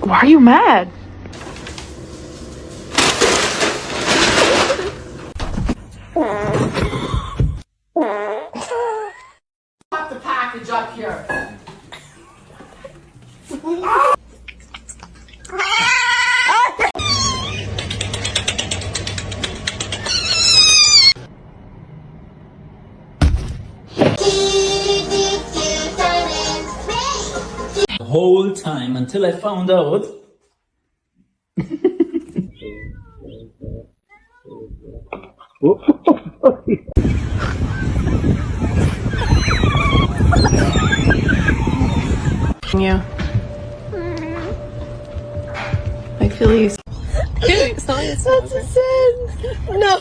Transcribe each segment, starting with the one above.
Why are you mad? Put the package up here. The whole time until I found out. You. Achilles. That's a sin. No.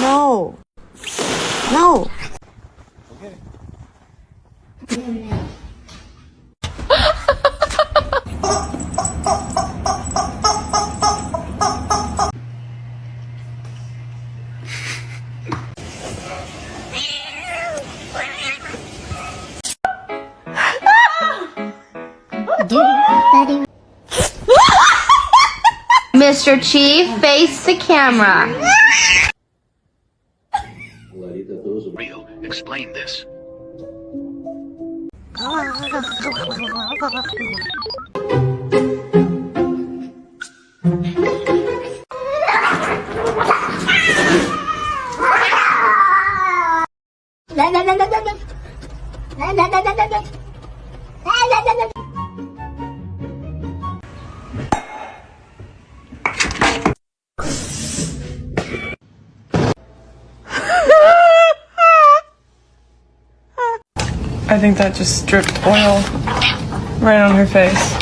No. No. Mr. Chief, face the camera. Real. Explain this. I think that just dripped oil right on her face.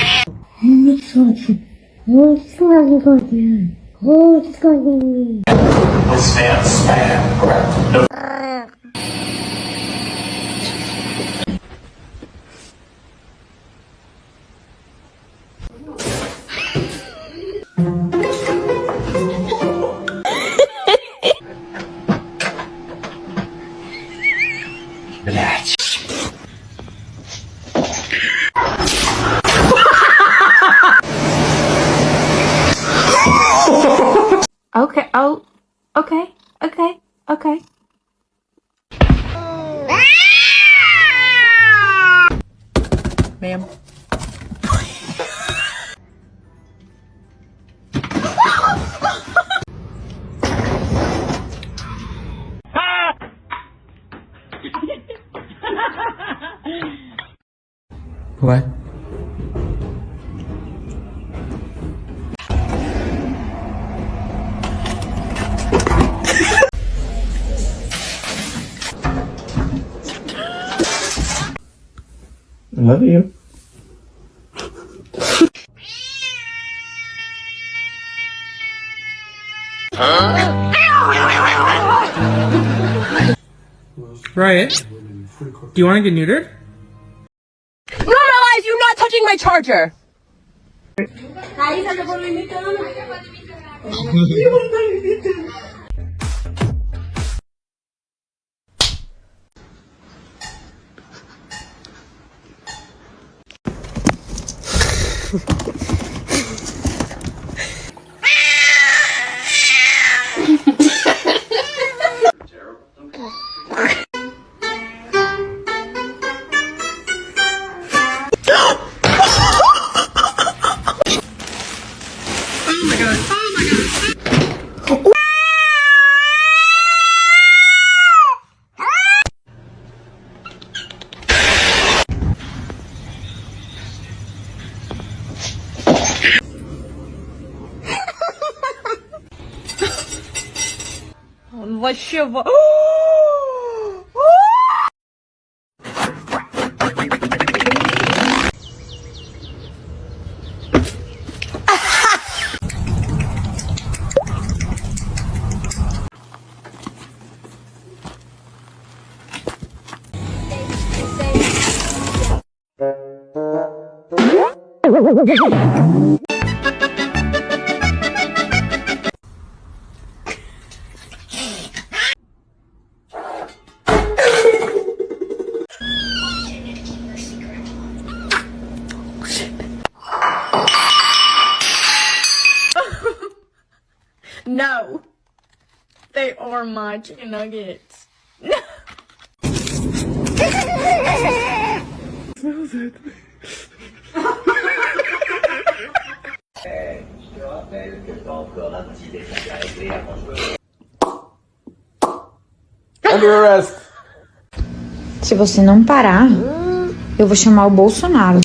Okay, oh, okay, okay, okay. Ma'am. What? I love you. Riot, do you want to get neutered? Normalize you not touching my charger. Вообще No. They are my chicken nuggets. Under arrest. Se você não parar, eu vou chamar o Bolsonaro.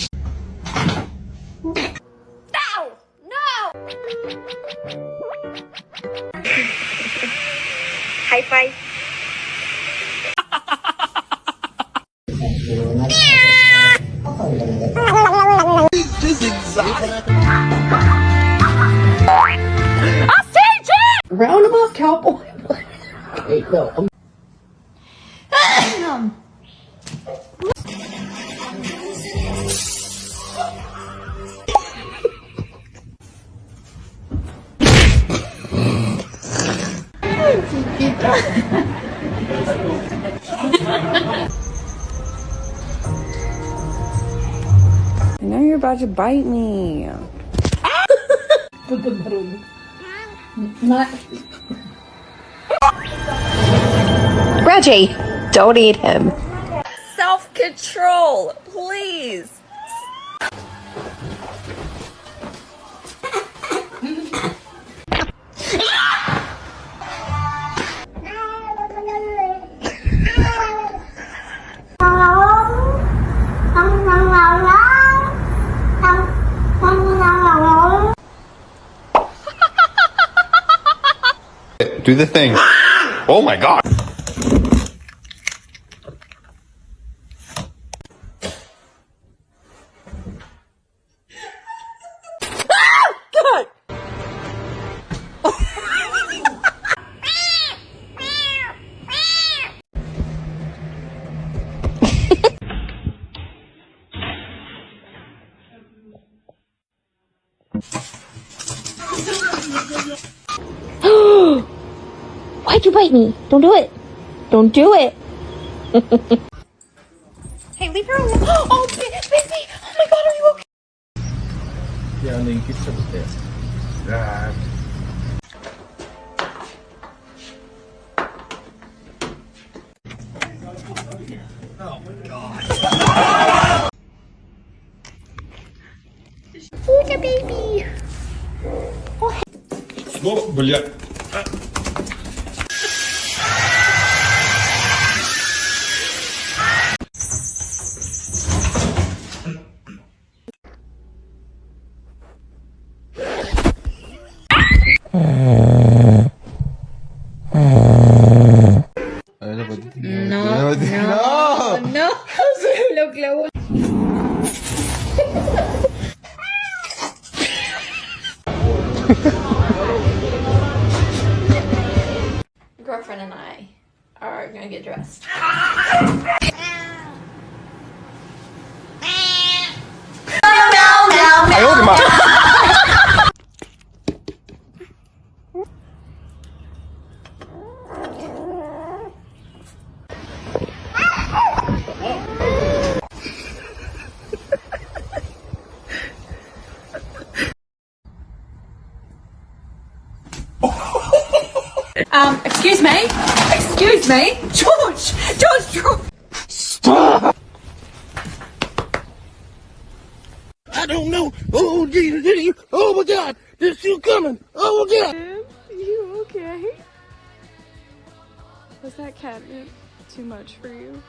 High five. This exotic. I see Jack! Round him up, cowboy. Hey, no. I know you're about to bite me. Reggie, don't eat him. Self-control, please. Do the thing. Oh my god. Why'd you bite me? Don't do it. Don't do it. Hey, leave her alone. Oh, baby. Oh my God, are you okay? Yeah, and then you keep it there. Look at baby. Ну, бля. No. Lo clavó. Girlfriend and I are gonna get dressed. Excuse me? Excuse me? George! Stop! I don't know. Oh, Jesus. Oh, my God. There's you coming. Oh, my God. You okay? Was that catnip too much for you?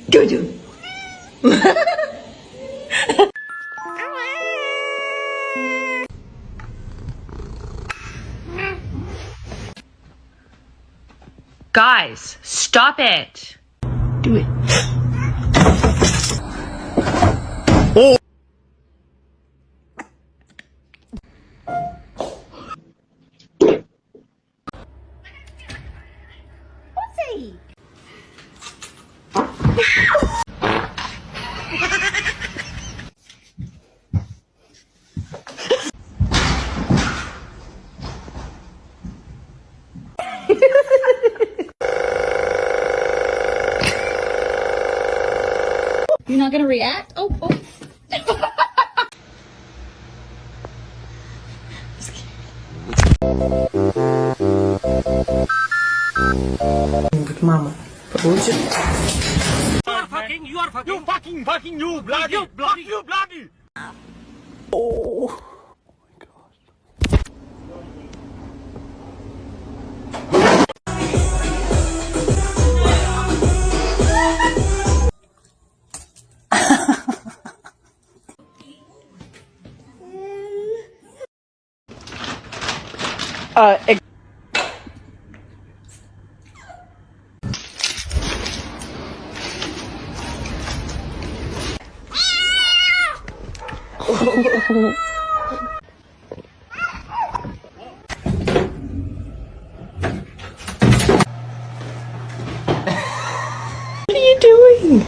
Jojo. Guys, stop it. Do it. You're not gonna react? Oh. Good mama. Получит. You fucking, you bloody. Oh. What are you doing?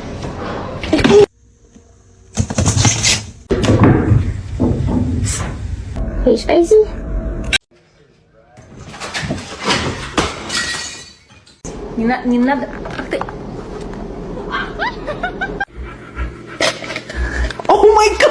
Hey, spicy. Не надо. Ах ты. Oh my god!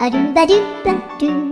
A doo ba doo ba doo.